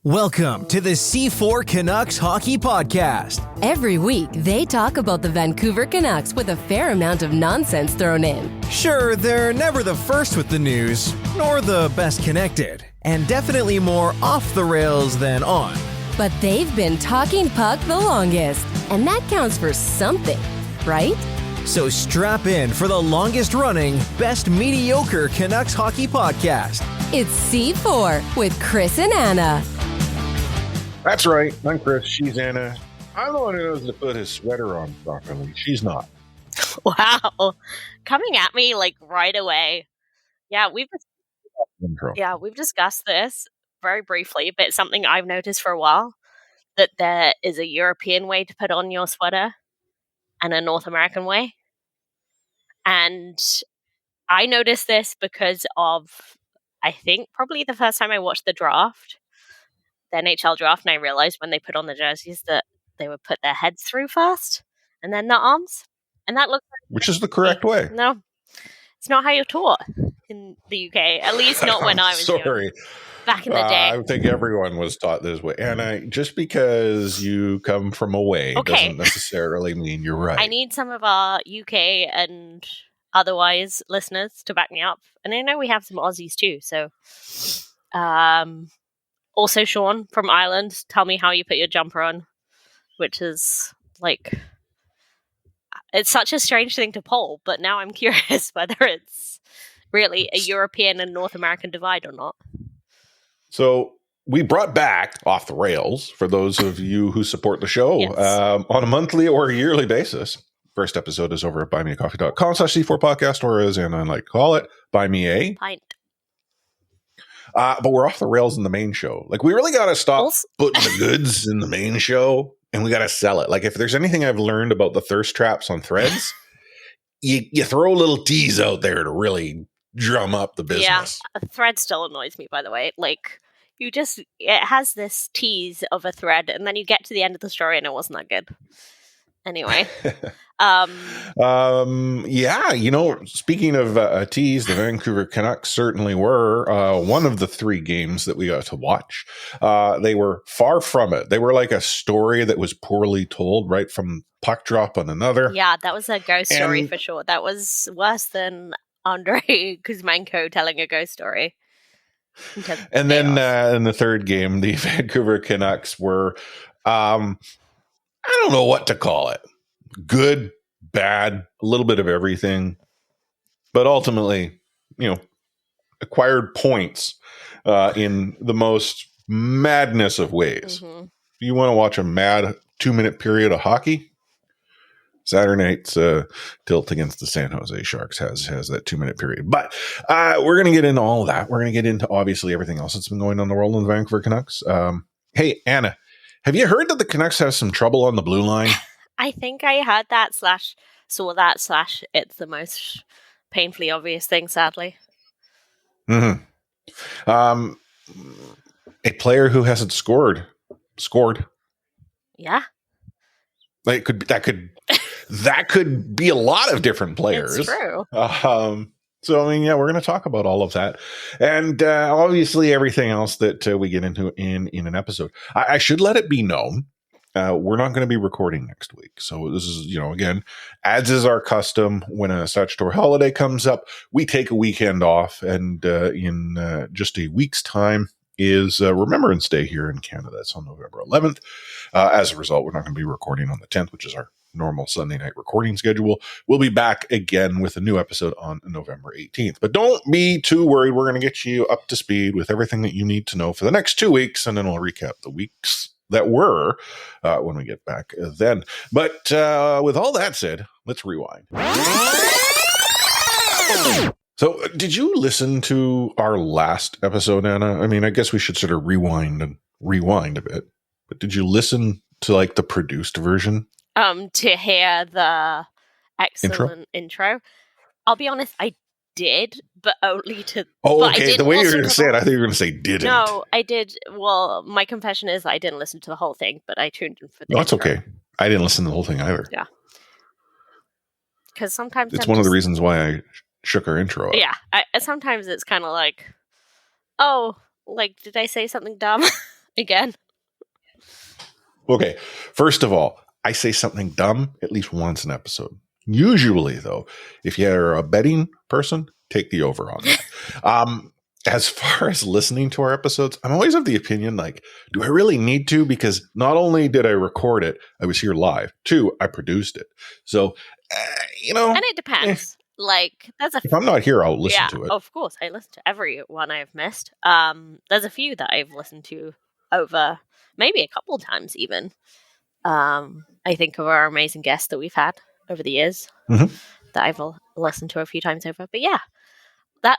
Welcome to the C4 Canucks Hockey Podcast. Every week, they talk about the Vancouver Canucks with a fair amount of nonsense thrown in. Sure, they're never the first with the news, nor the best connected, and definitely more off the rails than on. But they've been talking puck the longest, and that counts for something, right? So strap in for the longest running, best mediocre Canucks hockey podcast. It's C4 with Chris and Anna. That's right. I'm Chris. She's Anna. I'm the one who knows to put his sweater on properly. She's not. Wow. Coming at me like right away. We've discussed this very briefly, but it's something I've noticed for a while, that there is a European way to put on your sweater and a North American way. And I noticed this because of, I think, probably the first time I watched the draft, the NHL draft, and I realized when they put on the jerseys that they would put their heads through first and then their arms. And that looks like, which is the correct way. No, it's not how you're taught in the UK, at least not when I was young. Back in the day. I think everyone was taught this way. And just because you come from away doesn't necessarily mean you're right. I need some of our UK and otherwise listeners to back me up. And I know we have some Aussies too. So, also Sean from Ireland, tell me how you put your jumper on, which is like, it's such a strange thing to poll, but now I'm curious whether it's really a European and North American divide or not. So we brought back Off the Rails for those of you who support the show on a monthly or a yearly basis. First episode is over at buymeacoffee.com/C4podcast, or as Anna and I like to call it, Buy Me a Pint. But we're off the rails in the main show. Like, we really got to stop putting the goods in the main show, and we got to sell it. Like, if there's anything I've learned about the thirst traps on Threads, you throw a little tease out there to really drum up the business. Yeah, a thread still annoys me, by the way. Like, it has this tease of a thread, and then you get to the end of the story, and it wasn't that good. Anyway. Speaking of a tease, the Vancouver Canucks certainly were one of the three games that we got to watch. They were far from it. They were like a story that was poorly told, right from puck drop on another. Yeah, that was a ghost story for sure. That was worse than Andrei Kuzmenko telling a ghost story. And then in the third game, the Vancouver Canucks were, I don't know what to call it. Good, bad, a little bit of everything. But ultimately, acquired points in the most madness of ways. Mm-hmm. If you want to watch a mad 2-minute period of hockey, Saturday night's tilt against the San Jose Sharks has that 2-minute period. But we're going to get into all of that. We're going to get into, obviously, everything else that's been going on in the world of the Vancouver Canucks. Hey, Anna, have you heard that the Canucks have some trouble on the blue line? I think I heard that / saw that / it's the most painfully obvious thing, sadly. Mm-hmm. A player who hasn't scored. Yeah. Like that could be a lot of different players. It's true. So, I mean, yeah, we're going to talk about all of that. And obviously everything else that we get into in an episode. I should let it be known, we're not going to be recording next week. So this is, again, as is our custom, when a statutory holiday comes up, we take a weekend off. And in just a week's time is Remembrance Day here in Canada. It's on November 11th. As a result, we're not going to be recording on the 10th, which is our normal Sunday night recording schedule. We'll be back again with a new episode on November 18th. But don't be too worried. We're going to get you up to speed with everything that you need to know for the next 2 weeks, and then we'll recap the weeks that were when we get back then. But with all that said, let's rewind. So did you listen to our last episode, Anna? I mean, I guess we should sort of rewind a bit. But did you listen to like the produced version? To hear the excellent intro. I'll be honest, I did, but only to... Oh, okay. The way you were going to say it, I thought you were going to say didn't. No, I did. Well, my confession is I didn't listen to the whole thing, but I tuned in for the That's okay. I didn't listen to the whole thing either. Yeah. Because sometimes... It's one of the reasons why I shook our intro up. Yeah. Sometimes it's kind of like, oh, like, did I say something dumb? Again. Okay, first of all, I say something dumb at least once an episode. Usually, though, if you're a betting person, take the over on that. As far as listening to our episodes, I'm always of the opinion, like, do I really need to? Because not only did I record it, I was here live. 2, I produced it. So, And it depends. Like, there's a if I'm not here, I'll listen to it. Of course, I listen to every one I've missed. There's a few that I've listened to over maybe a couple times even. I think of our amazing guests that we've had over the years that I've listened to a few times over. But yeah,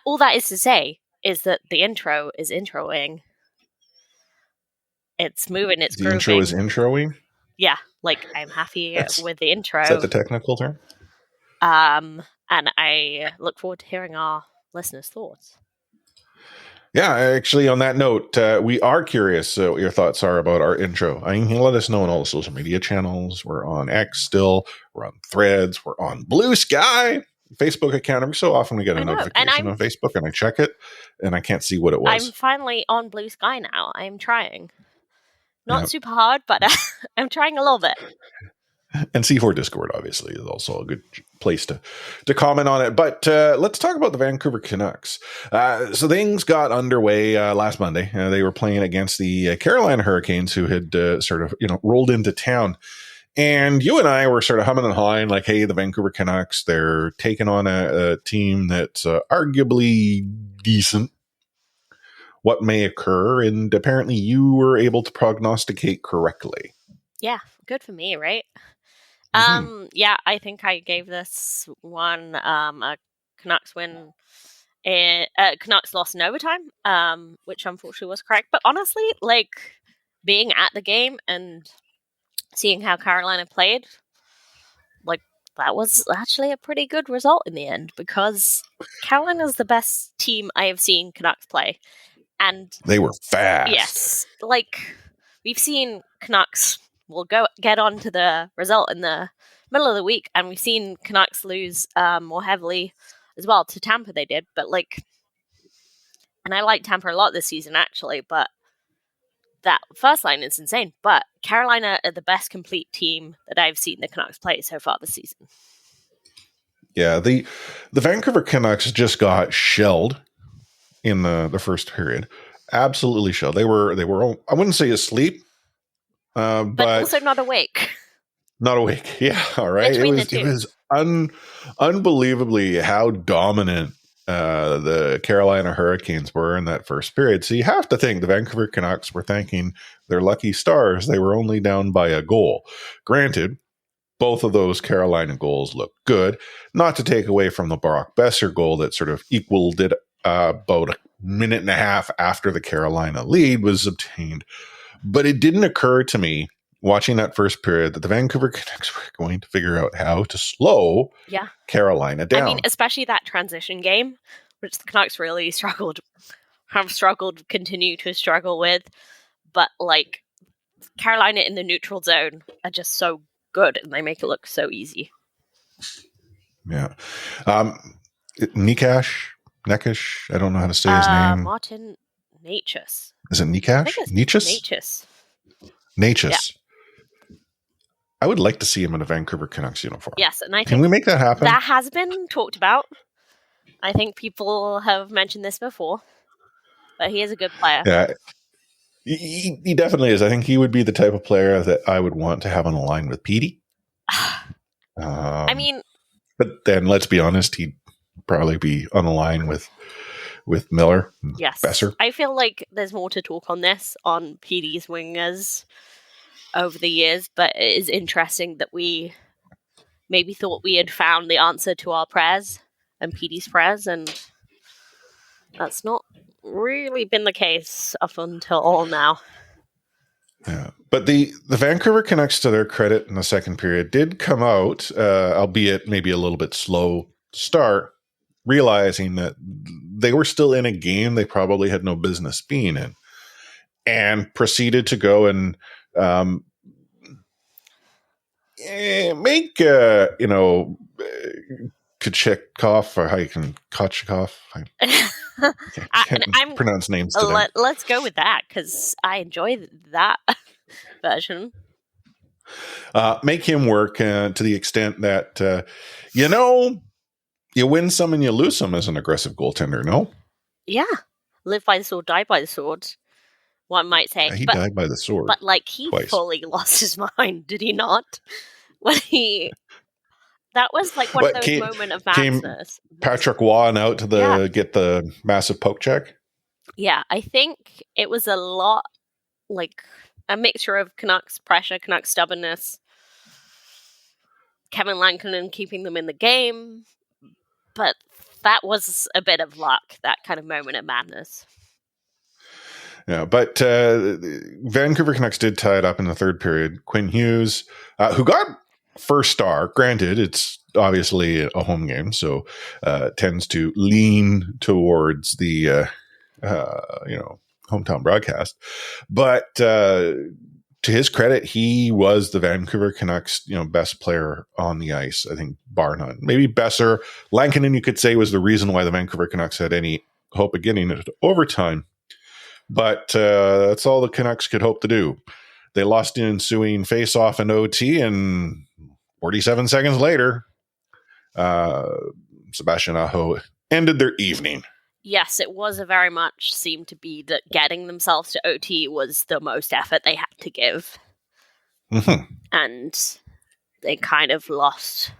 all that is to say is that the intro is introing. It's moving, it's grooving. The intro is introing? Yeah, like I'm happy with the intro. Is that the technical term? And I look forward to hearing our listeners' thoughts. Yeah, actually, on that note, we are curious what your thoughts are about our intro. You can let us know on all the social media channels. We're on X still. We're on Threads. We're on Blue Sky. Facebook account. Every so often we get a notification on Facebook, and I check it, and I can't see what it was. I'm finally on Blue Sky now. I'm trying. Not super hard, but I'm trying a little bit. And C4 Discord, obviously, is also a good place to comment on it. But let's talk about the Vancouver Canucks. So things got underway last Monday. They were playing against the Carolina Hurricanes, who had rolled into town. And you and I were sort of humming and hawing like, hey, the Vancouver Canucks, they're taking on a team that's arguably decent. What may occur? And apparently you were able to prognosticate correctly. Yeah, good for me, right? Yeah, I think I gave this one a Canucks win. Canucks lost in overtime, which unfortunately was correct. But honestly, like being at the game and seeing how Carolina played, like that was actually a pretty good result in the end because Carolina's the best team I have seen Canucks play. And they were fast. Yes. Like we've seen Canucks get on to the result in the middle of the week, and we've seen Canucks lose more heavily as well to Tampa. They did, but and I like Tampa a lot this season actually, but that first line is insane. But Carolina are the best complete team that I've seen the Canucks play so far this season. Yeah, the Vancouver Canucks just got shelled in the first period. Absolutely shelled. They were I wouldn't say asleep. But also not awake. Not awake. Yeah. All right. It was unbelievably how dominant the Carolina Hurricanes were in that first period. So you have to think the Vancouver Canucks were thanking their lucky stars. They were only down by a goal. Granted, both of those Carolina goals looked good. Not to take away from the Brock Besser goal that sort of equaled it about a minute and a half after the Carolina lead was obtained. But it didn't occur to me watching that first period that the Vancouver Canucks were going to figure out how to slow Carolina down. I mean, especially that transition game, which the Canucks really continue to struggle with. But like Carolina in the neutral zone are just so good, and they make it look so easy. Yeah. Necas, I don't know how to say his name. Martin Necas. Is it Necas? Necas. Yeah. I would like to see him in a Vancouver Canucks uniform. Yes, and can we make that happen? That has been talked about. I think people have mentioned this before, but he is a good player. Yeah, he definitely is. I think he would be the type of player that I would want to have on a line with Petey. I mean, but then let's be honest, he'd probably be on a line with Miller. Yes. Besser. I feel like there's more to talk on this on PD's wingers over the years, but it is interesting that we maybe thought we had found the answer to our prayers and PD's prayers, and that's not really been the case up until now. Yeah. But the Vancouver Canucks, to their credit in the second period, did come out, albeit maybe a little bit slow start, realizing that they were still in a game they probably had no business being in, and proceeded to go and make Kochekov, or how you can Kochekov. Can't I'm pronounce names today. let's go with that because I enjoy that version. Make him work to the extent that, you win some and you lose some as an aggressive goaltender, no? Yeah, live by the sword, die by the sword. One might say, He died by the sword. but like he twice. fully lost his mind, did he not? When that was like one of those moments of madness. Patrick Waugh out to get the massive poke check. Yeah, I think it was a lot like a mixture of Canucks pressure, Canucks stubbornness, Kevin Lankinen keeping them in the game, but that was a bit of luck, that kind of moment of madness. Yeah, but Vancouver Canucks did tie it up in the third period. Quinn Hughes, who got first star, granted, it's obviously a home game, so tends to lean towards the hometown broadcast. But to his credit, he was the Vancouver Canucks best player on the ice, I think, bar none. Maybe Besser. Lankinen, you could say, was the reason why the Vancouver Canucks had any hope of getting it to overtime. But that's all the Canucks could hope to do. They lost the ensuing face-off in OT, and 47 seconds later, Sebastian Aho ended their evening. Yes, it was a very much seemed to be that getting themselves to OT was the most effort they had to give. Mm-hmm. And they kind of lost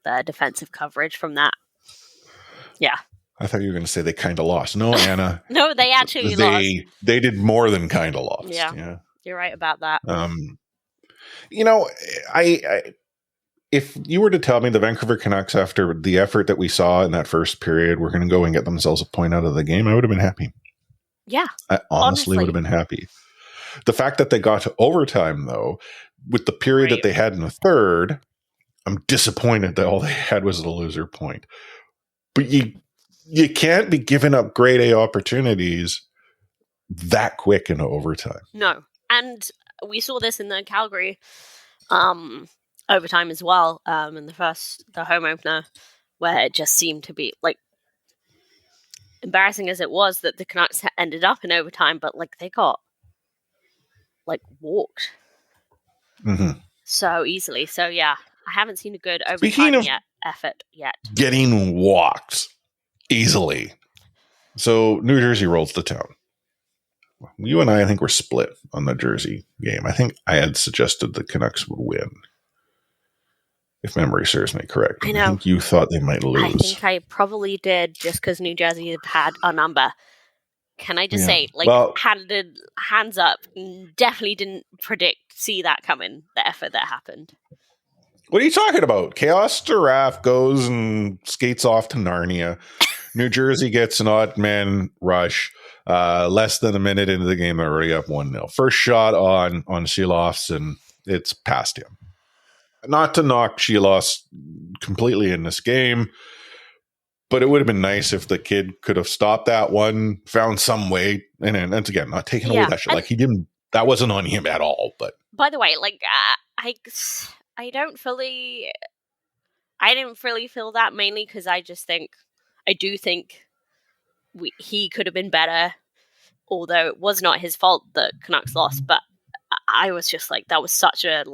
their defensive coverage from that. Yeah. I thought you were going to say they kind of lost. No, Anna. No, they actually lost. They did more than kind of lost. Yeah. You're right about that. If you were to tell me the Vancouver Canucks, after the effort that we saw in that first period, were going to go and get themselves a point out of the game, I would have been happy. Yeah. I honestly would have been happy. The fact that they got to overtime, though, with the period that they had in the third, I'm disappointed that all they had was the loser point. But you can't be giving up grade A opportunities that quick into overtime. No. And we saw this in the Calgary overtime as well, in the home opener, where it just seemed to be like embarrassing as it was that the Canucks ended up in overtime, but like they got like walked so easily. So yeah, I haven't seen a good overtime effort yet. Getting walked easily. So New Jersey rolls to town. You and I think, were split on the Jersey game. I think I had suggested the Canucks would win, if memory serves me correct. I know. I think you thought they might lose. I think I probably did, just because New Jersey had a number. Can I just say, hands up, definitely didn't see that coming, the effort that happened. What are you talking about? Chaos Giraffe goes and skates off to Narnia. New Jersey gets an odd man rush. Less than a minute into the game, they're already up 1-0. First shot on Shilovs, and it's past him. Not to knock Shilovs completely in this game, but it would have been nice if the kid could have stopped that one, found some way, and again, not taking away that shot. Like, he didn't. That wasn't on him at all. But by the way, like I didn't really feel that, mainly because I do think he could have been better, although it was not his fault that Canucks lost. But I was just like, that was such a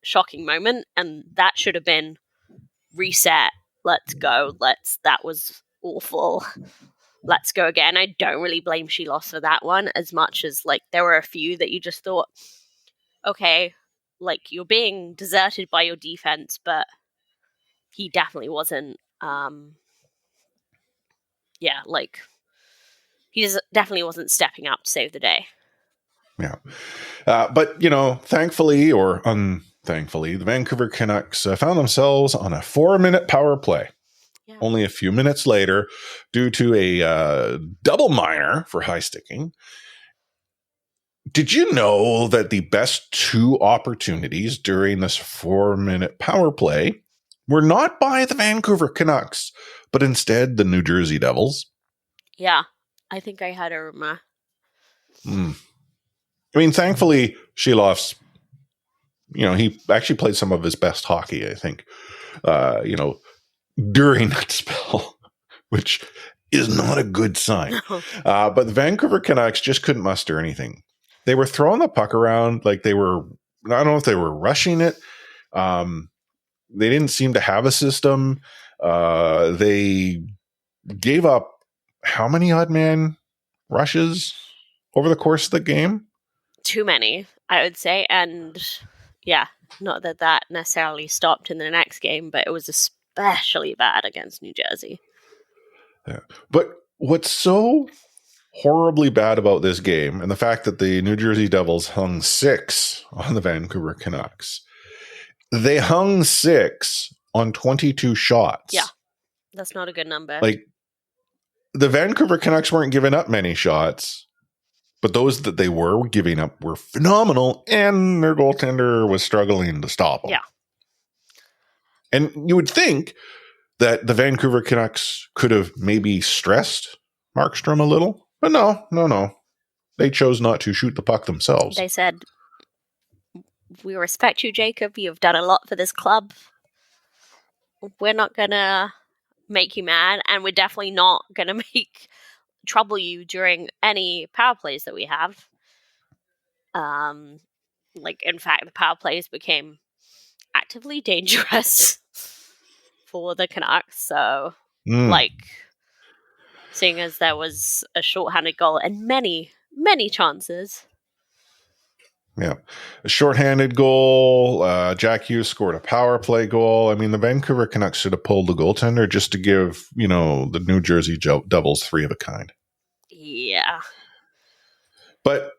shocking moment, and that should have been reset. Let's go. That was awful. Let's go again. I don't really blame Shilovs for that one as much as there were a few that you just thought, okay, you're being deserted by your defense, but he definitely wasn't. He definitely wasn't stepping up to save the day. Yeah. But, thankfully or unthankfully, the Vancouver Canucks found themselves on a 4-minute power play. Yeah. Only a few minutes later, due to a double minor for high sticking. Did you know that the best 2 opportunities during this 4-minute power play were not by the Vancouver Canucks, but instead the New Jersey Devils? Yeah, I think I had a rumor. I mean, thankfully, Shilovs, he actually played some of his best hockey, I think, during that spell, which is not a good sign. No. But the Vancouver Canucks just couldn't muster anything. They were throwing the puck around like they were, I don't know if they were rushing it. They didn't seem to have a system. They gave up how many odd man rushes over the course of the game? Too many, I would say. And yeah, not that necessarily stopped in the next game, but it was especially bad against New Jersey. Yeah. But what's so horribly bad about this game, and the fact that the New Jersey Devils hung 6 on the Vancouver Canucks, they hung 6 on 22 shots. Yeah, that's not a good number. Like, the Vancouver Canucks weren't giving up many shots, but those that they were giving up were phenomenal, and their goaltender was struggling to stop them. Yeah. And you would think that the Vancouver Canucks could have maybe stressed Markstrom a little, but no. They chose not to shoot the puck themselves. They said, "We respect you, Jacob. You've done a lot for this club. We're not going to make you mad, and we're definitely not going to trouble you during any power plays that we have." In fact, the power plays became actively dangerous for the Canucks. So, seeing as there was a shorthanded goal and many, many chances. Yeah. A shorthanded goal. Jack Hughes scored a power play goal. I mean, the Vancouver Canucks should have pulled the goaltender just to give, the New Jersey Devils 3 of a kind. Yeah. But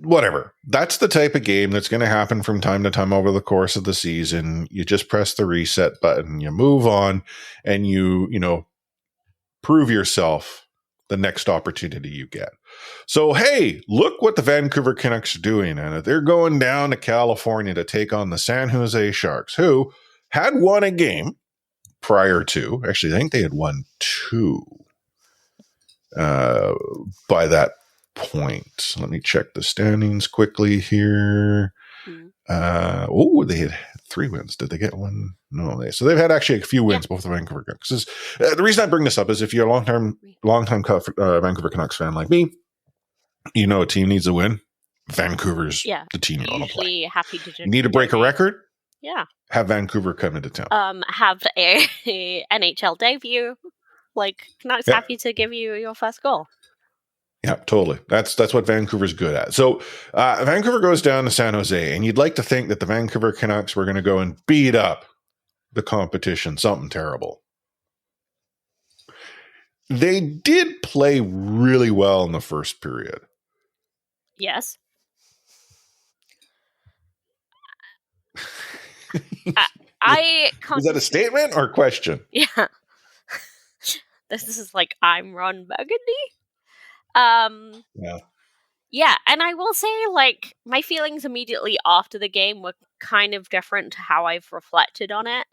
whatever. That's the type of game that's going to happen from time to time over the course of the season. You just press the reset button, you move on, and you prove yourself the next opportunity you get. So, hey, look what the Vancouver Canucks are doing. And they're going down to California to take on the San Jose Sharks, who had won a game prior to. Actually, I think they had won 2 by that point. Let me check the standings quickly here. They had 3 wins. Did they get one? No. So they've had actually a few wins, both the Vancouver Canucks. The reason I bring this up is if you're a long-time Vancouver Canucks fan like me, a team needs a win. Vancouver's the team you want to play. Happy to you need to break a record? Yeah. Have Vancouver come into town. Have a NHL debut. Canucks happy to give you your first goal. Yeah, totally. That's what Vancouver's good at. So Vancouver goes down to San Jose, and you'd like to think that the Vancouver Canucks were going to go and beat up the competition, something terrible. They did play really well in the first period. Yes. Is that a statement or a question? Yeah. This is I'm Ron Burgundy. Yeah, and I will say, my feelings immediately after the game were kind of different to how I've reflected on it.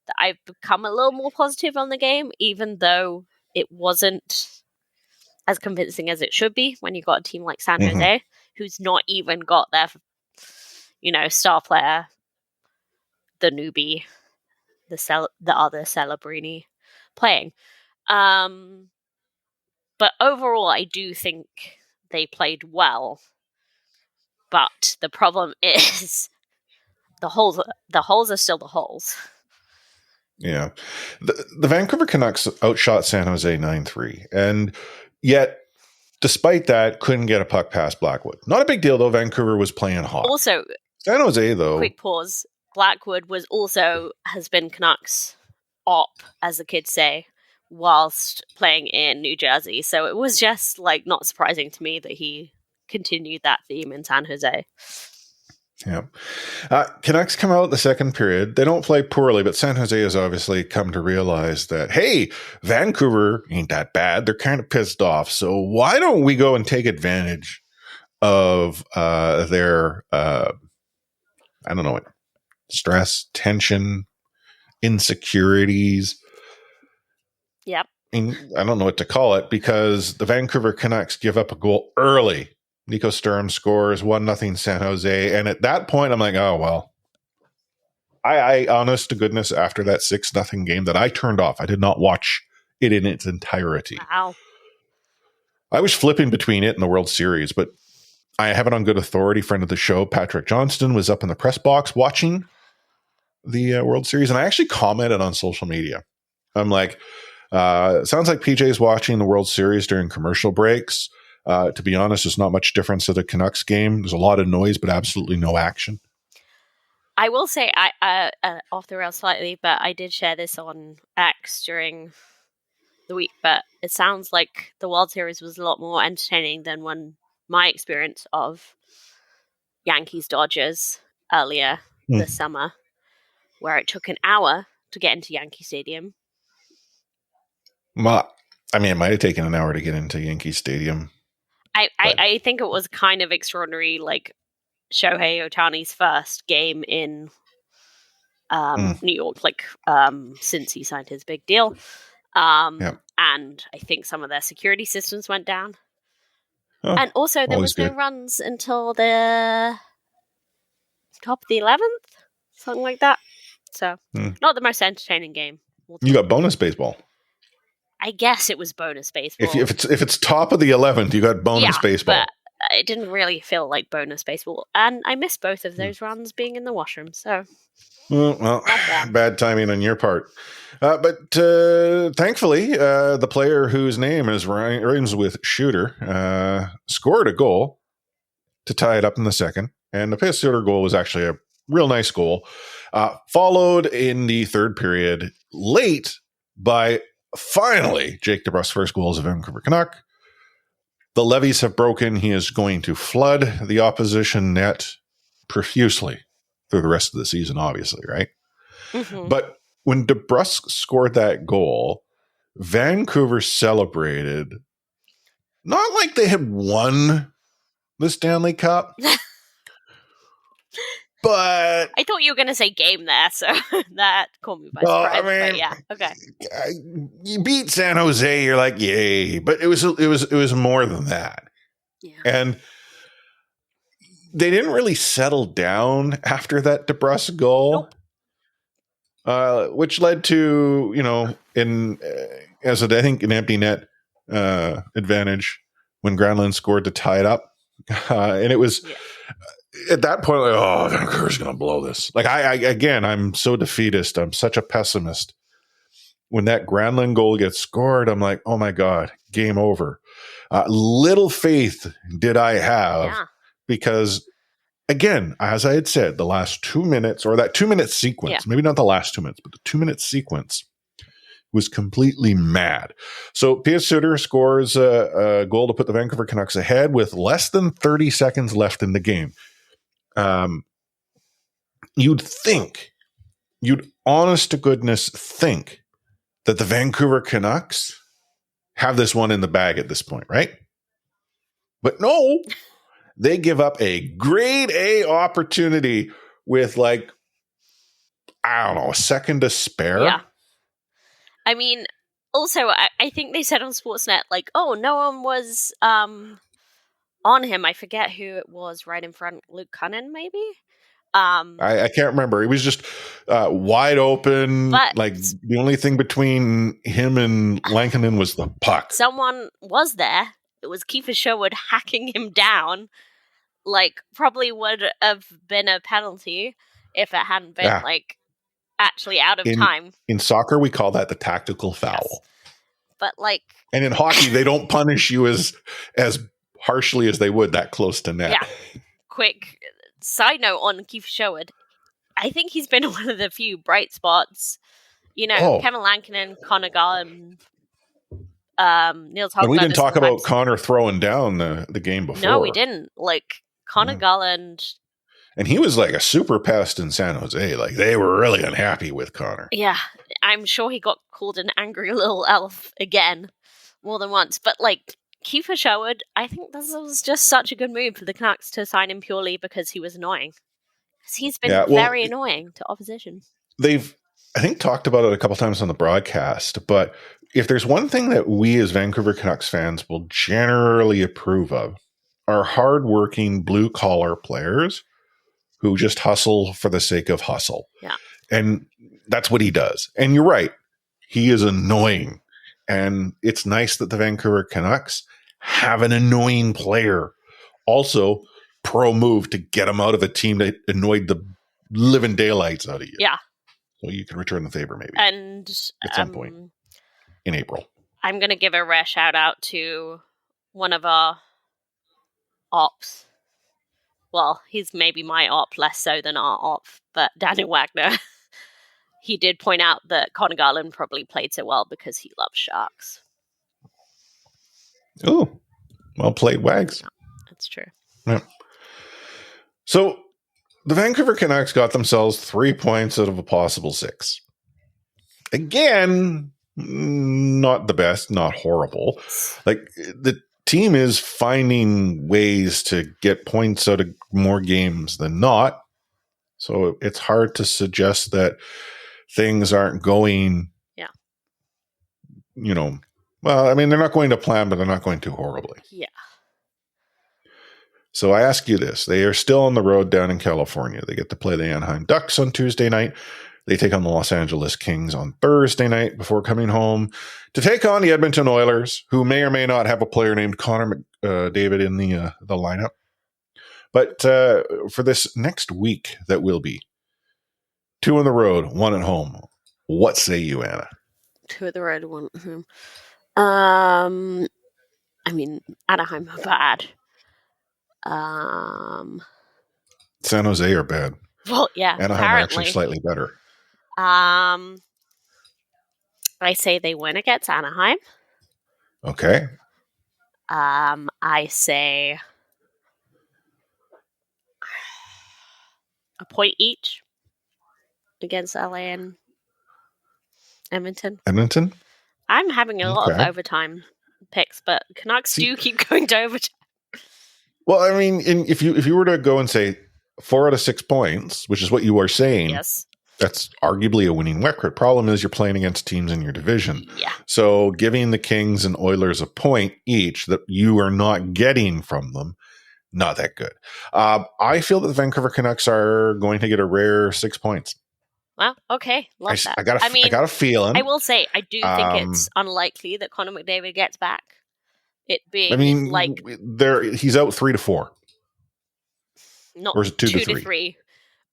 That I've become a little more positive on the game, even though it wasn't as convincing as it should be when you got a team like San Jose, who's not even got their, star player, the newbie, the other Celebrini playing. But overall, I do think they played well. But the problem is the holes are still the holes. Yeah. The Vancouver Canucks outshot San Jose 9-3. And yet, despite that, couldn't get a puck past Blackwood. Not a big deal, though. Vancouver was playing hot. Also, San Jose, though. Quick pause. Blackwood has been Canucks op, as the kids say, whilst playing in New Jersey. So it was just not surprising to me that he continued that theme in San Jose. Yeah. Canucks come out the second period. They don't play poorly, but San Jose has obviously come to realize that, hey, Vancouver ain't that bad. They're kind of pissed off. So why don't we go and take advantage of their, stress, tension, insecurities. Yep. I don't know what to call it because the Vancouver Canucks give up a goal early. Nico Sturm scores 1-0 San Jose. And at that point, I'm like, oh, well, I honest to goodness, after that 6-0 game that I turned off, I did not watch it in its entirety. Wow. I was flipping between it and the World Series, but I have it on good authority. Friend of the show, Patrick Johnston, was up in the press box watching the World Series, and I actually commented on social media. I'm like, sounds like PJ's watching the World Series during commercial breaks. To be honest, there's not much difference to the Canucks game. There's a lot of noise, but absolutely no action. I will say, I off the rails slightly, but I did share this on X during the week, but it sounds like the World Series was a lot more entertaining than my experience of Yankees-Dodgers earlier this summer, where it took an hour to get into Yankee Stadium. Well, I mean, it might have taken an hour to get into Yankee Stadium. I think it was kind of extraordinary, like Shohei Ohtani's first game in New York, like since he signed his big deal. And I think some of their security systems went down. Oh, and also there was no runs until the top of the 11th, something like that. So not the most entertaining game. You got bonus baseball. I guess it was bonus baseball. If it's top of the 11th, you got bonus baseball. But it didn't really feel like bonus baseball, and I missed both of those runs being in the washroom. So, well, bad timing on your part. But thankfully, the player whose name rhymes with shooter scored a goal to tie it up in the second, and the Piss Shooter goal was actually a real nice goal. Followed in the third period late by finally Jake DeBrusk's first goal as a Vancouver Canuck. The levees have broken. He is going to flood the opposition net profusely through the rest of the season, obviously, right? Mm-hmm. But when DeBrusk scored that goal, Vancouver celebrated not like they had won the Stanley Cup, but I thought you were going to say game there, so that caught me by surprise. I mean, yeah, okay. You beat San Jose, you're like, yay! But it was more than that, and they didn't really settle down after that DeBrusk goal, which led to I think an empty net advantage when Granlund scored to tie it up, and it was. Yeah. At that point, like, Vancouver's going to blow this. Like, I'm so defeatist. I'm such a pessimist. When that Granlund goal gets scored, I'm like, oh my God, game over. Little faith did I have because, again, as I had said, the last 2 minutes or that 2 minute sequence, maybe not the last 2 minutes, but the 2 minute sequence was completely mad. So Pius Suter scores a goal to put the Vancouver Canucks ahead with less than 30 seconds left in the game. You'd honest to goodness think that the Vancouver Canucks have this one in the bag at this point, right? But no, they give up a grade A opportunity with a second to spare. Yeah. I mean, also, I think they said on Sportsnet, no one was on him. I forget who it was right in front. Luke Cunnin, maybe? I can't remember. He was just wide open. But the only thing between him and Lankinen was the puck. Someone was there. It was Kiefer Sherwood hacking him down. Probably would have been a penalty if it hadn't been actually out of time. In soccer, we call that the tactical foul. Yes. But and in hockey, they don't punish you as harshly as they would that close to net. Yeah. Quick side note on Kiefer Sherwood. I think he's been one of the few bright spots. Kevin Lankinen, Connor Garland, Niels Hoglander. And we didn't talk about Connor throwing down the game before. No, we didn't. Connor Garland. And he was a super pest in San Jose. They were really unhappy with Connor. Yeah, I'm sure he got called an angry little elf again more than once. But Kiefer Sherwood, I think this was just such a good move for the Canucks to sign him purely because he was annoying. Because he's been very annoying to opposition. They've, I think, talked about it a couple times on the broadcast. But if there's one thing that we as Vancouver Canucks fans will generally approve of, are hardworking blue-collar players who just hustle for the sake of hustle. Yeah. And that's what he does. And you're right. He is annoying And it's nice that the Vancouver Canucks have an annoying player. Also, pro move to get him out of a team that annoyed the living daylights out of you. Yeah. So you can return the favor maybe And at some point in April. I'm going to give a rare shout out to one of our ops. Well, he's maybe my op, less so than our op, but Daniel Wagner. He did point out that Connor Garland probably played so well because he loves sharks. Oh, well played, Wags. Yeah, that's true. Yeah. So the Vancouver Canucks got themselves 3 points out of a possible 6. Again, not the best, not horrible. Like, the team is finding ways to get points out of more games than not. So it's hard to suggest that things aren't going, well, I mean, they're not going to plan, but they're not going too horribly. Yeah. So I ask you this. They are still on the road down in California. They get to play the Anaheim Ducks on Tuesday night. They take on the Los Angeles Kings on Thursday night before coming home to take on the Edmonton Oilers, who may or may not have a player named Connor McDavid in the lineup. But for this next week that will be 2 on the road, 1 at home. What say you, Anna? 2 at the road, 1 at home. I mean, Anaheim are bad. San Jose are bad. Well, yeah, Anaheim are actually slightly better. I say they win against Anaheim. Okay. I say a point each against LA and Edmonton. Edmonton? I'm having a lot of overtime picks, but Canucks do keep going to overtime. Well, I mean, if you were to go and say 4 out of 6 points, which is what you are saying, yes, that's arguably a winning record. Problem is you're playing against teams in your division. Yeah. So giving the Kings and Oilers a point each that you are not getting from them, not that good. I feel that the Vancouver Canucks are going to get a rare 6 points. Well, okay. Love that. I got a feeling. I will say, I do think it's unlikely that Connor McDavid gets back. It being, he's out 3 to 4. Not or is it 2 to 3?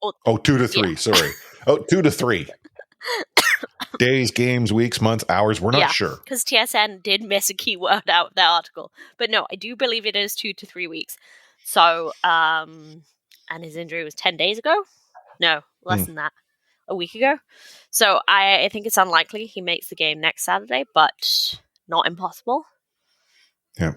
Oh, 2 to 3. Yeah. Sorry. 2 to 3. Days, games, weeks, months, hours. We're not sure. Because TSN did miss a key word out of the article. But no, I do believe it is 2 to 3 weeks. So, and his injury was 10 days ago? No, less than that. A week ago. So I think it's unlikely he makes the game next Saturday, but not impossible. Yeah.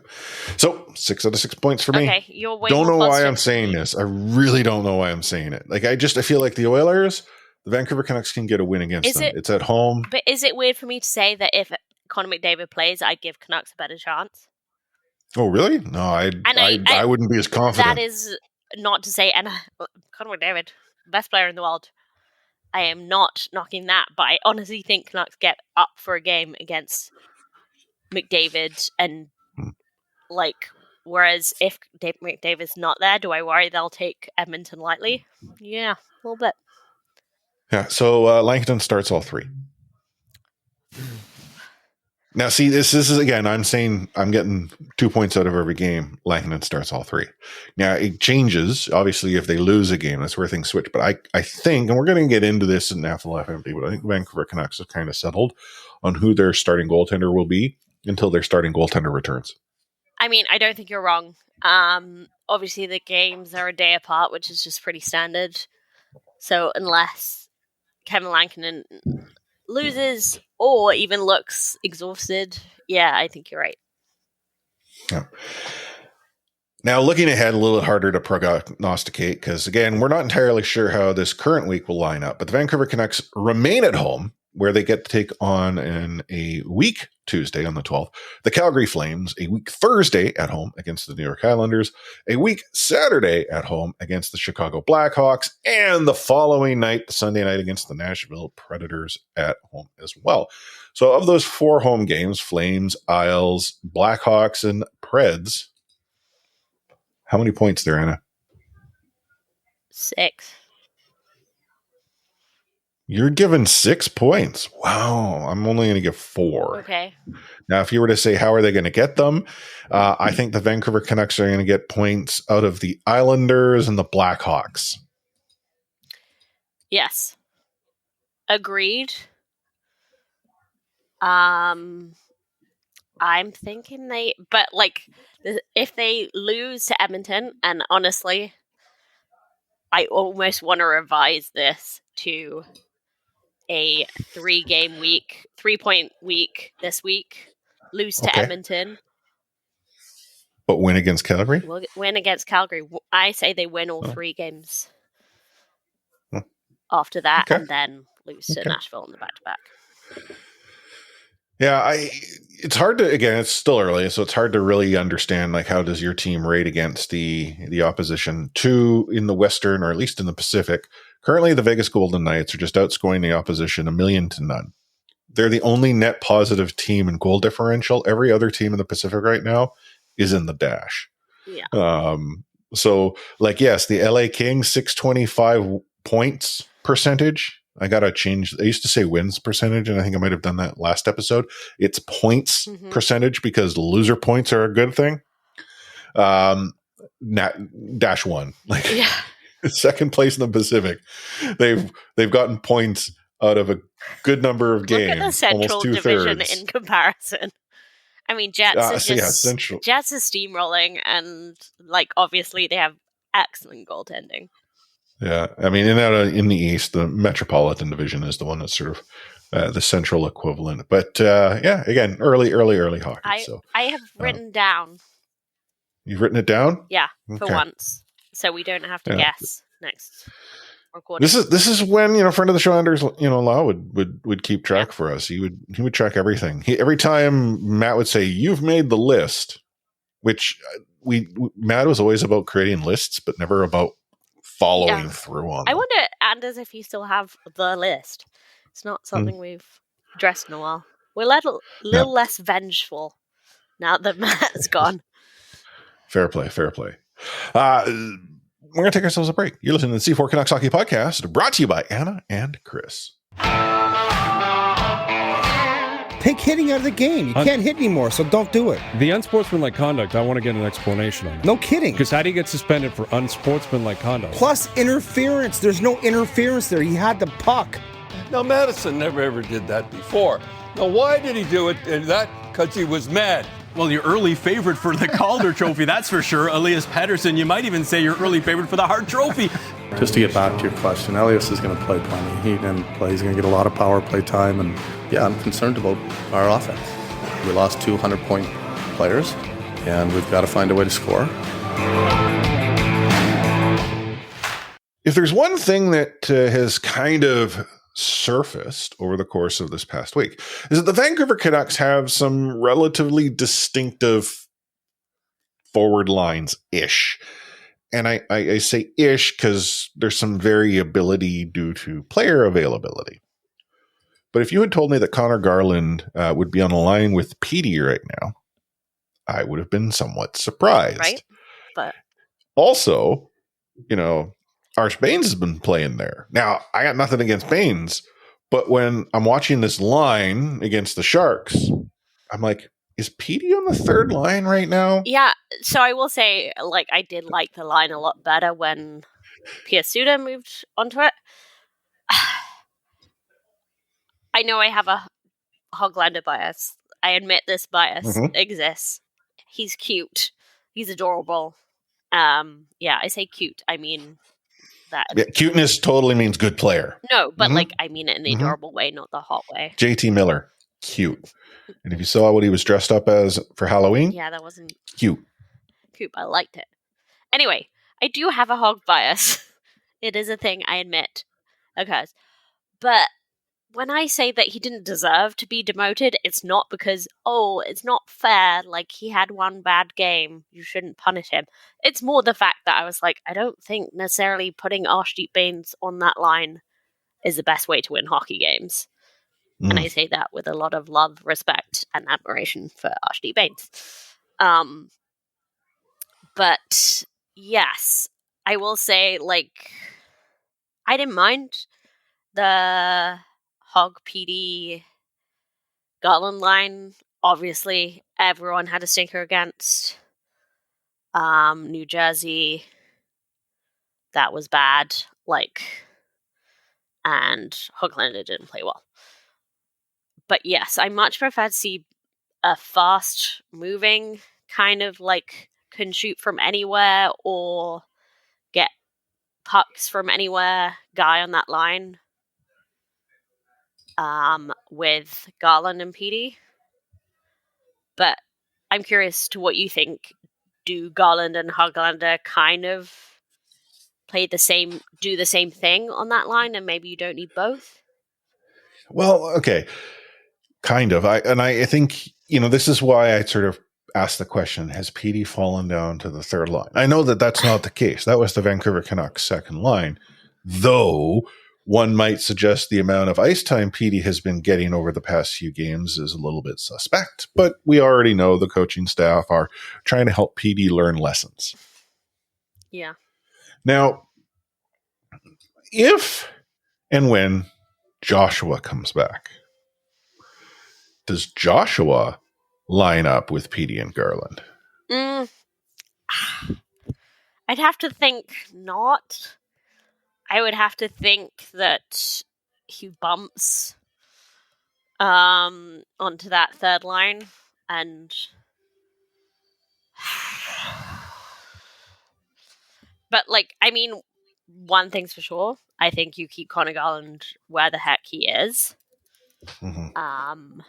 So 6 out of 6 points for me. Okay, you're way don't more know why I'm saying this. I really don't know why I'm saying it. Like, I feel like the Oilers, the Vancouver Canucks can get a win against them. It's at home. But is it weird for me to say that if Connor McDavid plays, I give Canucks a better chance? Oh, really? No, I wouldn't be as confident. That is not to say, and Connor McDavid, best player in the world. I am not knocking that, but I honestly think Canucks get up for a game against McDavid and whereas if McDavid's not there, do I worry they'll take Edmonton lightly? Yeah, a little bit. Yeah, so Lankinen starts all 3. Now, see, this is, again, I'm saying I'm getting 2 points out of every game. Lankinen starts all 3. Now, it changes, obviously, if they lose a game. That's where things switch. But I think, and we're going to get into this in After the Laugh Empty, but I think Vancouver Canucks have kind of settled on who their starting goaltender will be until their starting goaltender returns. I mean, I don't think you're wrong. Obviously, the games are a day apart, which is just pretty standard. So unless Kevin Lankinen loses or even looks exhausted, yeah, I think you're right. Yeah. Now, looking ahead, a little harder to prognosticate because, again, we're not entirely sure how this current week will line up. But the Vancouver Canucks remain at home, where they get to take on a week Tuesday on the 12th, the Calgary Flames, a week Thursday at home against the New York Islanders, a week Saturday at home against the Chicago Blackhawks, and the following night, the Sunday night, against the Nashville Predators at home as well. So of those 4 home games, Flames, Isles, Blackhawks, and Preds, how many points there, Anna? 6. You're given 6 points. Wow. I'm only going to give 4. Okay. Now, if you were to say, how are they going to get them? I think the Vancouver Canucks are going to get points out of the Islanders and the Blackhawks. Yes. Agreed. I'm thinking if they lose to Edmonton, and honestly, I almost want to revise this to a 3-point week this week, lose to Okay. Edmonton. But win against Calgary? We'll win against Calgary. I say they win all 3 games after that, and then lose to Nashville in the back-to-back. Yeah, it's hard to, again, it's still early, so it's hard to really understand, like, how does your team rate against the opposition in the Western, or at least in the Pacific. Currently, the Vegas Golden Knights are just outscoring the opposition 1,000,000-0. They're the only net positive team in goal differential. Every other team in the Pacific right now is in the dash. Yeah. So, like, yes, the LA Kings 625 points percentage. I got to change. I used to say wins percentage, and I think I might have done that last episode. It's points percentage, because loser points are a good thing. Dash 1, like, second place in the Pacific. They've gotten points out of a good number of games. Look at the Central Division in comparison. I mean, Jets are steamrolling, and, like, obviously they have excellent goaltending. Yeah, I mean, in the East, the Metropolitan Division is the one that's sort of the Central equivalent. But again, early hockey. I have written down. You've written it down? Yeah, for once, so we don't have to guess next recording. This is when, friend of the show, Anders, Lau would keep track for us. He would track everything. Every time Matt would say, "You've made the list," which Matt was always about creating lists, but never about following through on them. I wonder, Anders, if you still have the list. It's not something we've addressed in a while. We're a little less vengeful now that Matt's gone. Fair play. We're going to take ourselves a break. You're listening to the C4 Canucks Hockey Podcast, brought to you by Anna and Chris. Take hitting out of the game. You can't hit anymore, so don't do it. The unsportsmanlike conduct, I want to get an explanation on it. No kidding. Because how do you get suspended for unsportsmanlike conduct? Plus interference. There's no interference there. He had the puck. Now, Madison never ever did that before. Now, why did he do it? And that because he was mad. Well, your early favorite for the Calder Trophy, that's for sure. Elias Pettersson, you might even say your early favorite for the Hart Trophy. Just to get back to your question, Elias is going to play plenty. He didn't play. He's going to get a lot of power play time. And, yeah, I'm concerned about our offense. We lost 200-point players, and we've got to find a way to score. If there's one thing that has kind of surfaced over the course of this past week, is that the Vancouver Canucks have some relatively distinctive forward lines-ish. And I say ish because there's some variability due to player availability. But if you had told me that Connor Garland would be on a line with Petey right now, I would have been somewhat surprised. Right? But also, Arch Baines has been playing there. Now, I got nothing against Baines, but when I'm watching this line against the Sharks, I'm like, is Petey on the third line right now? Yeah, so I will say, I did like the line a lot better when Piasuda moved onto it. I know I have a Hoglander bias. I admit this bias exists. He's cute. He's adorable. I say cute. I mean that. Yeah, cuteness totally means good player. No, but I mean it in the adorable way, not the hot way. JT Miller, cute. And if you saw what he was dressed up as for Halloween, that wasn't cute. Cute, but I liked it. Anyway, I do have a hog bias. It is a thing, I admit. Okay. But when I say that he didn't deserve to be demoted, it's not because, it's not fair, he had one bad game, you shouldn't punish him. It's more the fact that I was like, I don't think necessarily putting Archdeep Baines on that line is the best way to win hockey games. And I say that with a lot of love, respect, and admiration for Archdeep Baines. But, yes, I will say, I didn't mind the Hog PD Garland line, obviously everyone had a stinker against. New Jersey, that was bad. And Hoglander didn't play well. But yes, I much prefer to see a fast moving kind of can shoot from anywhere or get pucks from anywhere guy on that line with Garland and PD. But I'm curious to what you think. Do Garland and Hoglander kind of do the same thing on that line, and maybe you don't need both? Well, okay. Kind of. I think, this is why I sort of asked the question, has PD fallen down to the third line? I know that that's not the case. That was the Vancouver Canucks second line, though one might suggest the amount of ice time PD has been getting over the past few games is a little bit suspect, but we already know the coaching staff are trying to help PD learn lessons. Yeah. Now, if and when Joshua comes back, does Joshua line up with PD and Garland? I'd have to think not. I would have to think that he bumps onto that third line, and but one thing's for sure. I think you keep Connor Garland where the heck he is. Mm-hmm.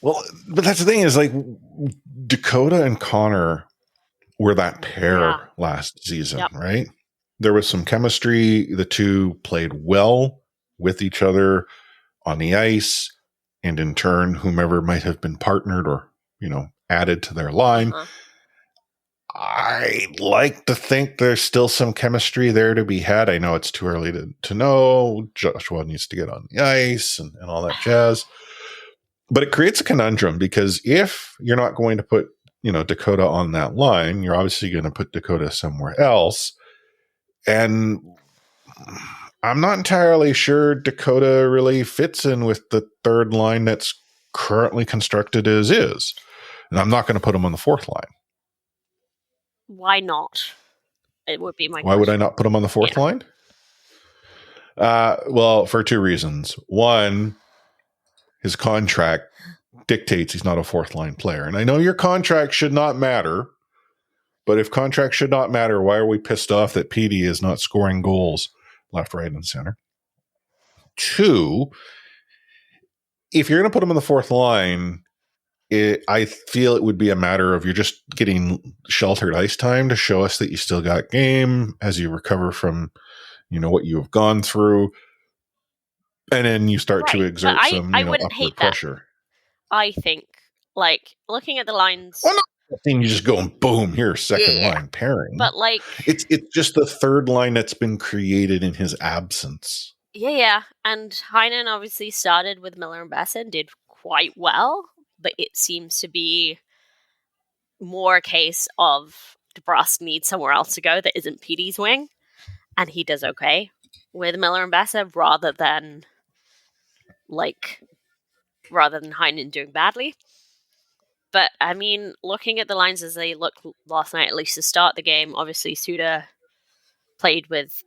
Well, but that's the thing is Dakota and Connor were that pair last season, right? There was some chemistry. The two played well with each other on the ice, and in turn, whomever might have been partnered or, added to their line. I like to think there's still some chemistry there to be had. I know it's too early to know. Joshua needs to get on the ice and all that jazz. But it creates a conundrum because if you're not going to put, Dakota on that line, you're obviously going to put Dakota somewhere else. And I'm not entirely sure Dakota really fits in with the third line that's currently constructed as is. And I'm not going to put him on the fourth line. Why not? It would be my Why question. would I not put him on the fourth line? Well, for two reasons. One, his contract dictates he's not a fourth line player. And I know your contract should not matter, but if contract should not matter, why are we pissed off that PD is not scoring goals left, right, and center? Two, if you're going to put him on the fourth line, I feel it would be a matter of you're just getting sheltered ice time to show us that you still got game as you recover from, what you have gone through. And then you start to exert some upward pressure. I think, looking at the lines. Well, not thing you just go and boom, here's second line pairing. But it's just the third line that's been created in his absence. Yeah. And Heinen obviously started with Miller and Bessa and did quite well. But it seems to be more a case of DeBrusque needs somewhere else to go that isn't PD's wing. And he does okay with Miller and Bessa rather than Heinen doing badly. But, looking at the lines as they looked last night, at least to start the game, obviously Suda played with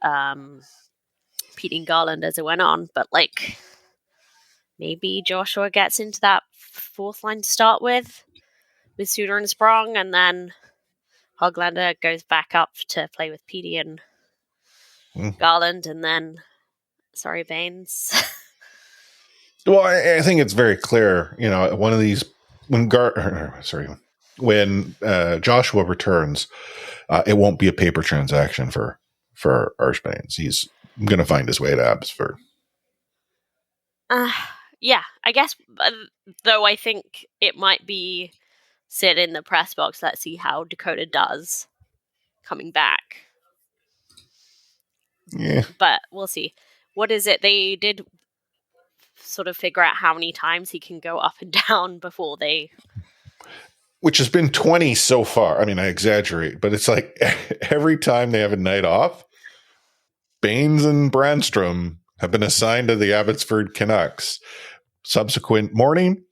Pete and Garland as it went on. But, maybe Joshua gets into that fourth line to start with Suda and Sprong, and then Hoglander goes back up to play with Petey and Garland, and then Baines. Well, I think it's very clear, one of these when Joshua returns, it won't be a paper transaction for Baines. He's going to find his way to Abbotsford. Yeah, I guess, though I think it might be sit in the press box. Let's see how Dakota does coming back. Yeah. But we'll see. What is it? They did sort of figure out how many times he can go up and down before they... Which has been 20 so far. I mean, I exaggerate, but it's every time they have a night off, Baines and Brandstrom have been assigned to the Abbotsford Canucks. Subsequent morning,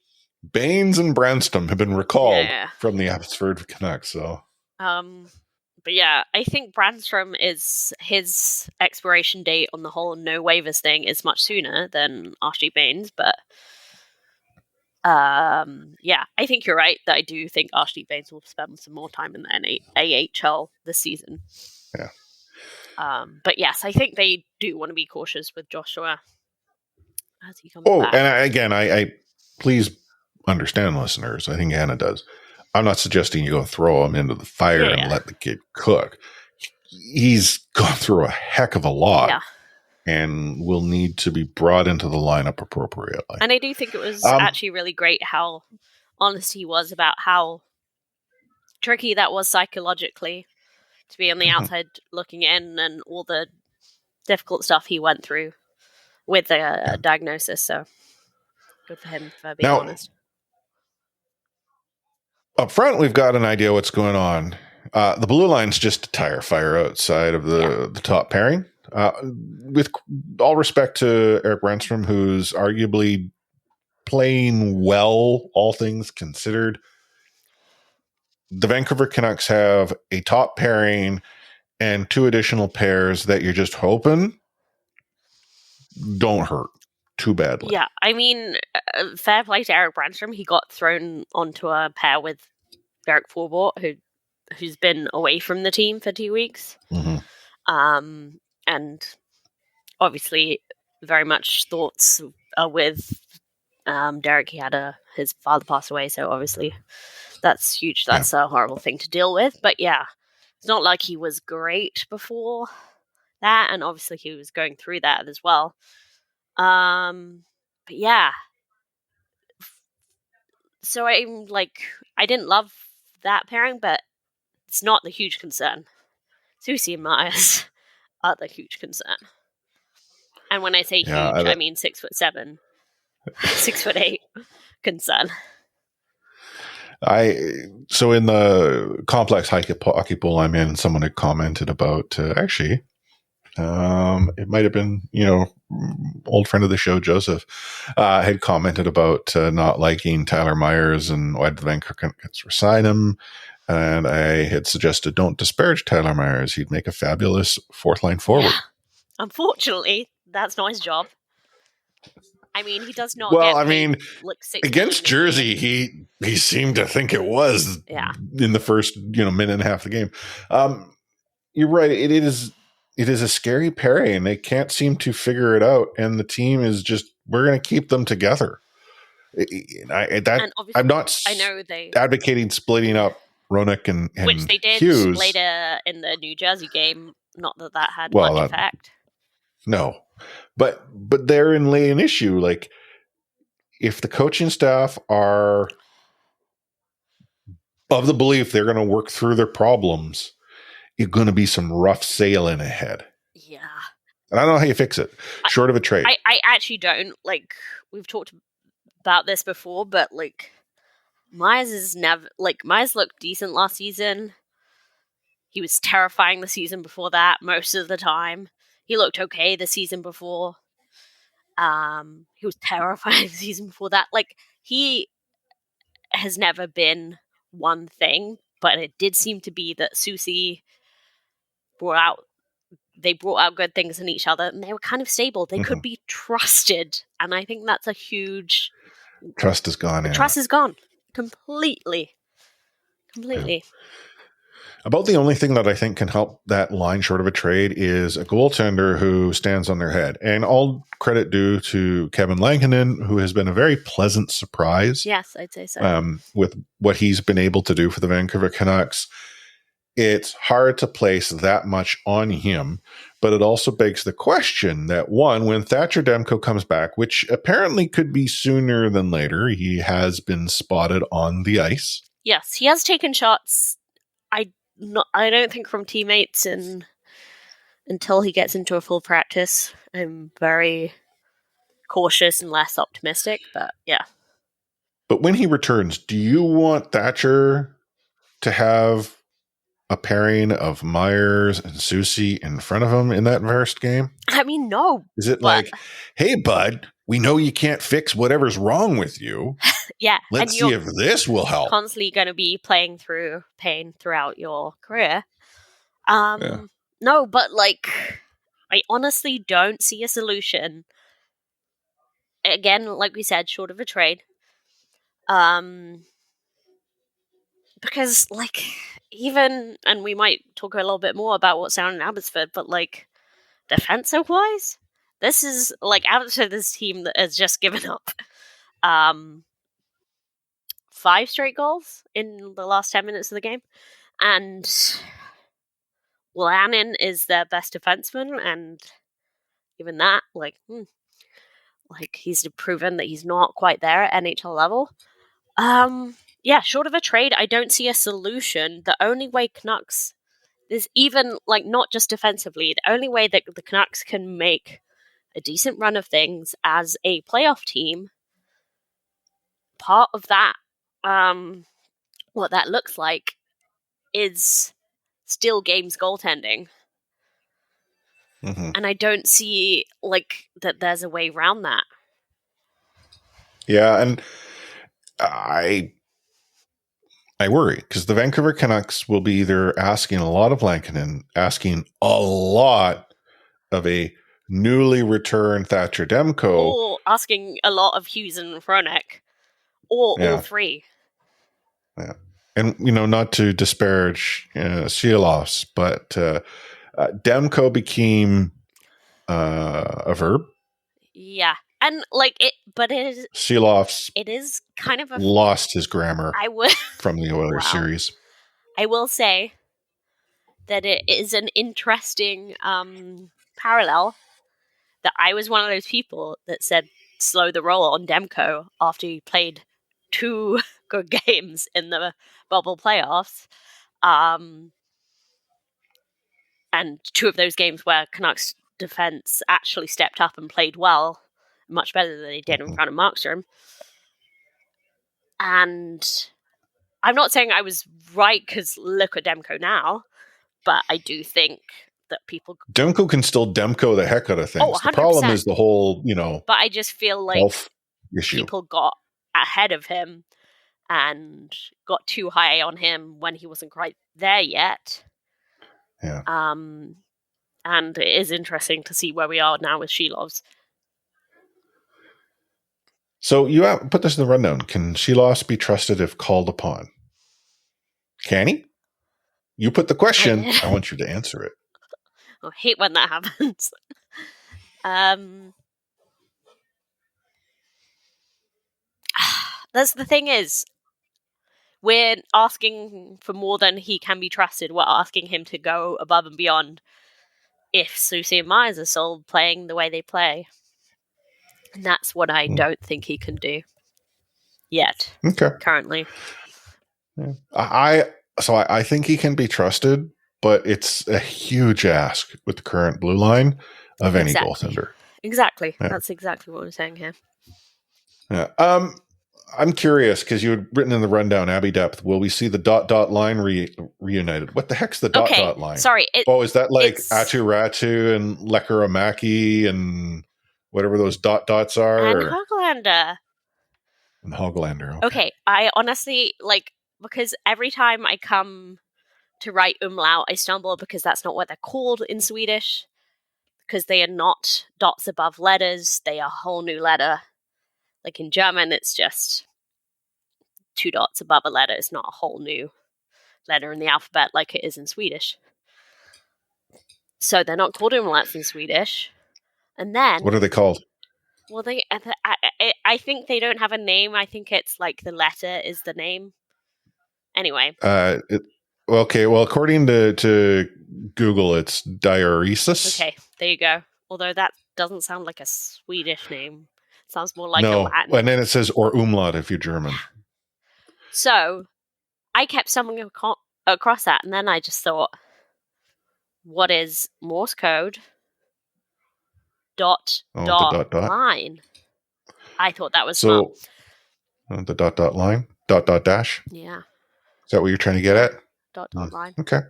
Baines and Brandstrom have been recalled from the Abbotsford Canucks. So, but yeah, I think Brandstrom is his expiration date on the whole no waivers thing is much sooner than Archie Baines. But yeah, I think you're right that I do think Archie Baines will spend some more time in the AHL this season. Yeah. But yes, I think they do want to be cautious with Joshua as he comes back. And again, I please understand, listeners. I think Anna does. I'm not suggesting you go throw him into the fire and let the kid cook. He's gone through a heck of a lot and will need to be brought into the lineup appropriately. And I do think it was actually really great how honest he was about how tricky that was psychologically to be on the outside looking in and all the difficult stuff he went through with the diagnosis. So good for him for being honest. Up front, we've got an idea what's going on. The blue line's just a tire fire outside of the top pairing. With all respect to Eric Brandstrom, who's arguably playing well, all things considered, the Vancouver Canucks have a top pairing and 2 additional pairs that you're just hoping don't hurt too badly. Yeah, I mean, fair play to Eric Brandstrom. He got thrown onto a pair with Derek Forbort, who's been away from the team for 2 weeks. And obviously very much thoughts are with Derek. He had his father pass away, so obviously that's huge. That's a horrible thing to deal with. But yeah, it's not like he was great before that, and obviously he was going through that as well. But yeah, so I'm like, I didn't love that pairing, but it's not the huge concern. Susie and Myers are the huge concern. And when I say huge, I mean 6'7", 6'8" concern. So in the complex hockey pool I'm in, someone had commented about it might have been, old friend of the show, Joseph, had commented about not liking Tyler Myers and why the Vancouver Canucks resign him. And I had suggested don't disparage Tyler Myers. He'd make a fabulous 4th line forward. Yeah. Unfortunately, that's not his job. I mean, he does not. Well, I mean, against Jersey, he seemed to think it was in the first minute and a half of the game. You're right. It is a scary pairing, and they can't seem to figure it out. And the team is just, we're going to keep them together. I'm not advocating splitting up Roenick and which they did Hughes later in the New Jersey game. Not that had much effect. No, but therein lay an issue. Like, if the coaching staff are of the belief they're going to work through their problems, it's going to be some rough sailing ahead. Yeah. And I don't know how you fix it, short of a trade. I actually don't. Like, we've talked about this before, but like, Myers looked decent last season. He was terrifying the season before that most of the time. He looked okay the season before. He was terrifying the season before that. Like, he has never been one thing, but it did seem to be that Susie brought out good things in each other, and they were kind of stable. They could be trusted, and I think that's a huge... Trust is gone. Trust is gone. Completely. Yeah. About the only thing that I think can help that line short of a trade is a goaltender who stands on their head. And all credit due to Kevin Lankinen, who has been a very pleasant surprise. Yes, I'd say so. With what he's been able to do for the Vancouver Canucks. It's hard to place that much on him, but it also begs the question that, one, when Thatcher Demko comes back, which apparently could be sooner than later, he has been spotted on the ice. Yes, he has taken shots. I don't think from teammates until he gets into a full practice. I'm very cautious and less optimistic, but yeah. But when he returns, do you want Thatcher to have a pairing of Myers and Susie in front of him in that first game? I mean, no. Is it like, hey, bud, we know you can't fix whatever's wrong with you. Yeah. Let's see if this will help. Constantly going to be playing through pain throughout your career. No, but like, I honestly don't see a solution. Again, like we said, short of a trade. Because, like, even, and we might talk a little bit more about what's down in Abbotsford, but, like, defensive-wise, this is, like, Abbotsford is this team that has just given up 5 straight goals in the last 10 minutes of the game. And Lankinen is their best defenseman, and even that, like, he's proven that he's not quite there at NHL level. Yeah, short of a trade, I don't see a solution. The only way Canucks is even, like, not just defensively, the only way that the Canucks can make a decent run of things as a playoff team, part of that, what that looks like, is still games goaltending. Mm-hmm. And I don't see, like, that there's a way around that. Yeah, and I worry because the Vancouver Canucks will be either asking a lot of Lankinen, asking a lot of a newly returned Thatcher Demko, or asking a lot of Hughes and Fronek, or all three. Yeah, and not to disparage Sielovs, but Demko became a verb. Yeah. And like it, but it is Sielovs. It is kind of lost his grammar. I would from the Oilers series. I will say that it is an interesting parallel. That I was one of those people that said slow the roll on Demko after he played 2 good games in the bubble playoffs, and 2 of those games where Canucks defense actually stepped up and played well. Much better than they did in front of Markstrom. And I'm not saying I was right because look at Demko now, but I do think that people... Demko can still Demko the heck out of things. The problem is the whole, But I just feel like people got ahead of him and got too high on him when he wasn't quite there yet. Yeah. And it is interesting to see where we are now with Sielovs. So you put this in the rundown. Can Sielovs be trusted if called upon? Can he? You put the question. I want you to answer it. I hate when that happens. That's the thing is, we're asking for more than he can be trusted. We're asking him to go above and beyond if Susie and Myers are still playing the way they play. And that's what I don't think he can do yet. Okay. Currently. Yeah. I think he can be trusted, but it's a huge ask with the current blue line of any goaltender. Exactly. Yeah. That's exactly what I'm saying here. Yeah. I'm curious because you had written in the rundown, Abby Depth, will we see the ... line reunited? What the heck's the ... line? Sorry. Is that like Atu Ratu and Lekkerimaki and whatever those ... are? And Hoglander. And Hoglander. Okay. I honestly, because every time I come to write umlaut, I stumble because that's not what they're called in Swedish. Because they are not dots above letters. They are a whole new letter. Like in German, it's just 2 dots above a letter. It's not a whole new letter in the alphabet like it is in Swedish. So they're not called umlauts in Swedish. And then... What are they called? Well, I think they don't have a name. I think it's like the letter is the name. Anyway. Okay, well, according to Google, it's diuresis. Okay, there you go. Although that doesn't sound like a Swedish name. It sounds more like a Latin. And then it says or umlaut if you're German. So, I kept stumbling across that, and then I just thought, what is Morse code? Dot line. I thought that was smart. The ... line? ... dash? Yeah. Is that what you're trying to get at? Dot line. Okay.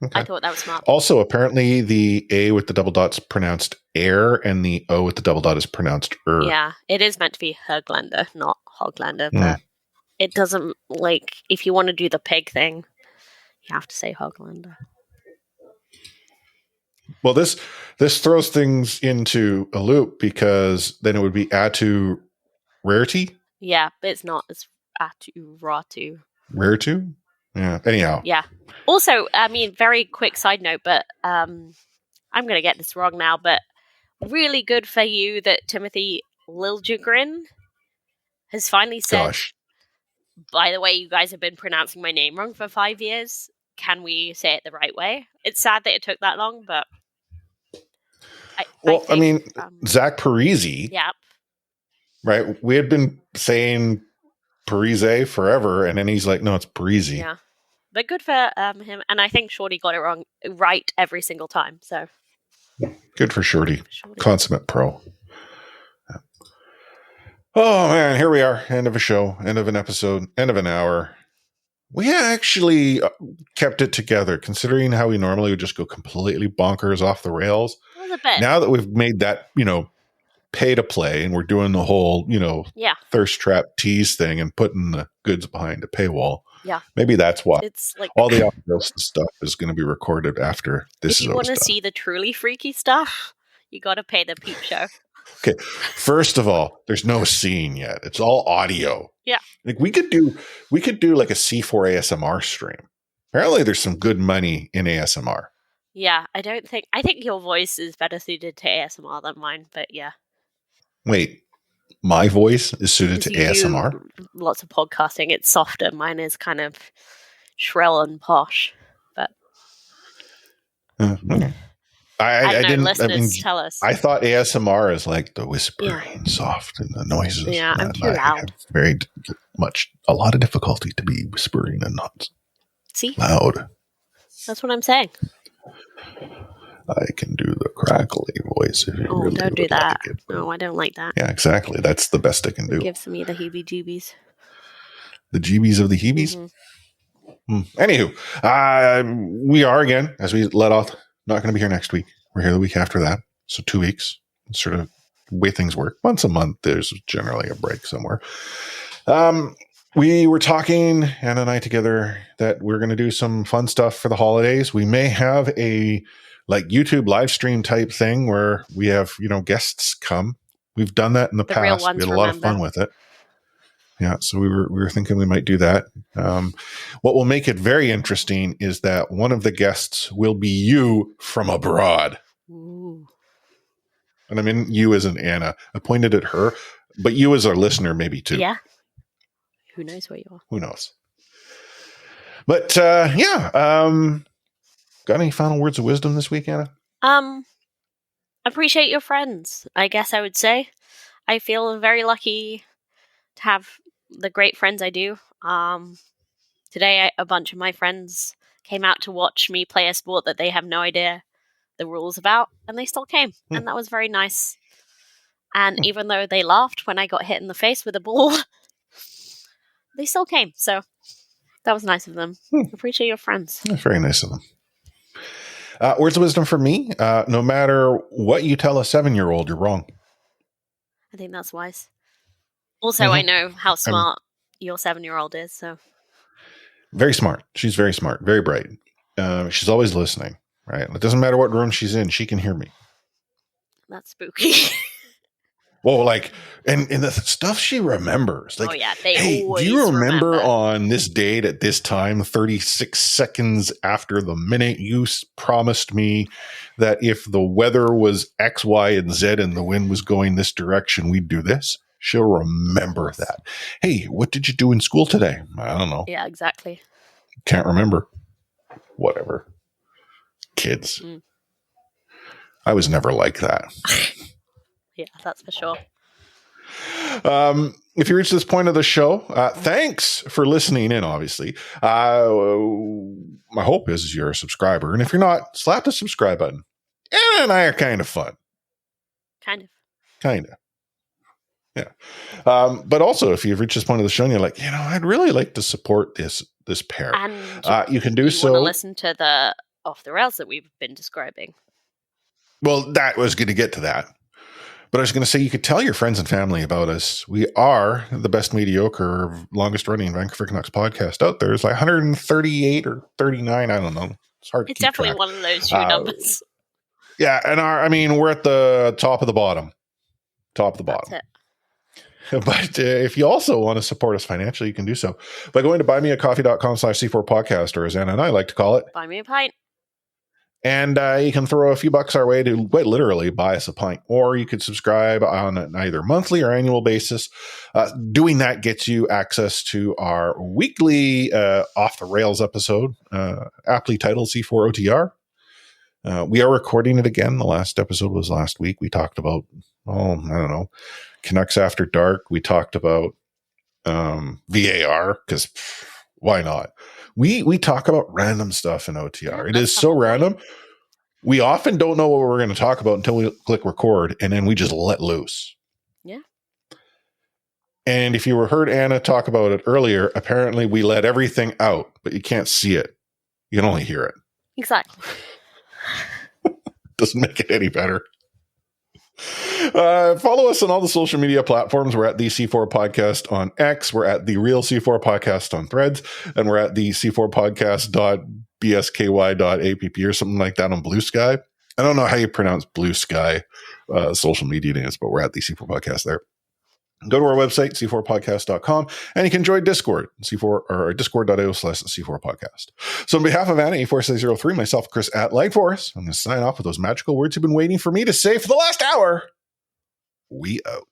Okay. I thought that was smart. Also, apparently the A with the double dot's pronounced air and the O with the double dot is pronounced Yeah, it is meant to be Herglander, not Hoglander, Hmm. but it doesn't, like, if you want to do the pig thing, you have to say Hoglander. Well, this throws things into a loop because then it would be Atu Rarity? Yeah, but it's not. It's Atu Ratu. Raritu? Yeah. Anyhow. Yeah. Also, I mean, very quick side note, but I'm going to get this wrong now, but really good for you that Timothy Liljegren has finally said, Gosh. by the way, you guys have been pronouncing my name wrong for 5 years. Can we say it the right way? It's sad that it took that long, but I mean, Zach Parisi, yeah, right? We had been saying Parise forever, and then he's like, no, it's Parisi. yeah. But good for him, and I think Shorty got it right every single time, so. Good for Shorty. Consummate pro. Yeah. Oh, man, here we are. End of a show, end of an episode, end of an hour. We actually kept it together, considering how we normally would just go completely bonkers off the rails. It was a bit. Now that we've made that, pay to play and we're doing the whole, thirst trap tease thing and putting the goods behind a paywall. Yeah. Maybe that's why. It's like all the off-road stuff is going to be recorded after this is over. If you want to see the truly freaky stuff, you got to pay the peep show. Okay. First of all, there's no scene yet. It's all audio. Yeah. Like we could do like a C4 ASMR stream. Apparently there's some good money in ASMR. Yeah, I think your voice is better suited to ASMR than mine, but yeah. Wait, my voice is suited to ASMR? Lots of podcasting. It's softer. Mine is kind of shrill and posh, but I didn't. Listeners, tell us. I thought ASMR is like the whispering, soft, and the noises. Yeah, I'm too loud. A lot of difficulty to be whispering and not loud. That's what I'm saying. I can do the crackly voice if you really don't do that. Like it. No, I don't like that. Yeah, exactly. That's the best I can do. It gives me the heebie-jeebies. The jeebies of the heebies? Mm-hmm. Anywho, we are again, as we let off, not going to be here next week. We're here the week after that. So 2 weeks. It's sort of the way things work. Once a month, there's generally a break somewhere. We were talking, Anna and I together, that we're going to do some fun stuff for the holidays. We may have a YouTube live stream type thing where we have, guests come. We've done that in the past. We had a lot of fun with it. Yeah, so we were thinking we might do that. What will make it very interesting is that one of the guests will be you from abroad. Ooh. And I mean you as an Anna. I pointed at her, but you as our listener maybe too. Yeah. Who knows where you are? Who knows? But got any final words of wisdom this week, Anna? Appreciate your friends, I guess I would say. I feel very lucky to have the great friends I do. Today, a bunch of my friends came out to watch me play a sport that they have no idea the rules about, and they still came, and that was very nice. And even though they laughed when I got hit in the face with a ball, they still came, so that was nice of them. Appreciate your friends. That's very nice of them. Words of wisdom for me, no matter what you tell a 7-year-old, you're wrong. I think that's wise. Also, I know how smart your 7-year-old is, so. Very smart. She's very smart, very bright. She's always listening, right? It doesn't matter what room she's in, she can hear me. That's spooky. Well, and the stuff she remembers. Oh, yeah. Hey, do you remember on this date at this time, 36 seconds after the minute you promised me that if the weather was X, Y, and Z and the wind was going this direction, we'd do this? She'll remember that. Hey, what did you do in school today? I don't know. Yeah, exactly. Can't remember. Whatever. Kids. I was never like that. Yeah, that's for sure. If you reach this point of the show, thanks for listening in, obviously. My hope is you're a subscriber. And if you're not, slap the subscribe button. Anna and I are kind of fun. Kind of. Yeah. But also, if you've reached this point of the show and you're like, I'd really like to support this pair. And you can do so. Want to listen to the off the rails that we've been describing. Well, that was going to get to that. But I was going to say, you could tell your friends and family about us. We are the best mediocre, longest running Vancouver Canucks podcast out there. It's like 138 or 39. I don't know. It's hard to It's keep definitely track. one of those few numbers. Yeah. And we're at the top of the bottom. That's it. But if you also want to support us financially, you can do so by going to buymeacoffee.com/C4podcast, or as Anna and I like to call it. Buy me a pint. And you can throw a few bucks our way to quite literally buy us a pint, or you could subscribe on an either monthly or annual basis. Doing that gets you access to our weekly Off the Rails episode, aptly titled C4 OTR. We are recording it again. The last episode was last week. We talked about, Canucks After Dark. We talked about VAR, because why not? We talk about random stuff in OTR. Yeah, it is so random. We often don't know what we're going to talk about until we click record, and then we just let loose. Yeah. And if you heard Anna talk about it earlier, apparently we let everything out, but you can't see it. You can only hear it. Exactly. Doesn't make it any better. Follow us on all the social media platforms. We're at the C4 Podcast on X. We're at the Real C4 Podcast on Threads. And we're at the C4podcast.bsky.app or something like that on Blue Sky. I don't know how you pronounce Blue Sky social media names, but we're at the C4 Podcast there. Go to our website, c4podcast.com, and you can join Discord, C4 or discord.io/C4 podcast. So on behalf of Anna, E4603, myself, Chris at Lightforce, I'm going to sign off with those magical words you've been waiting for me to say for the last hour. We out.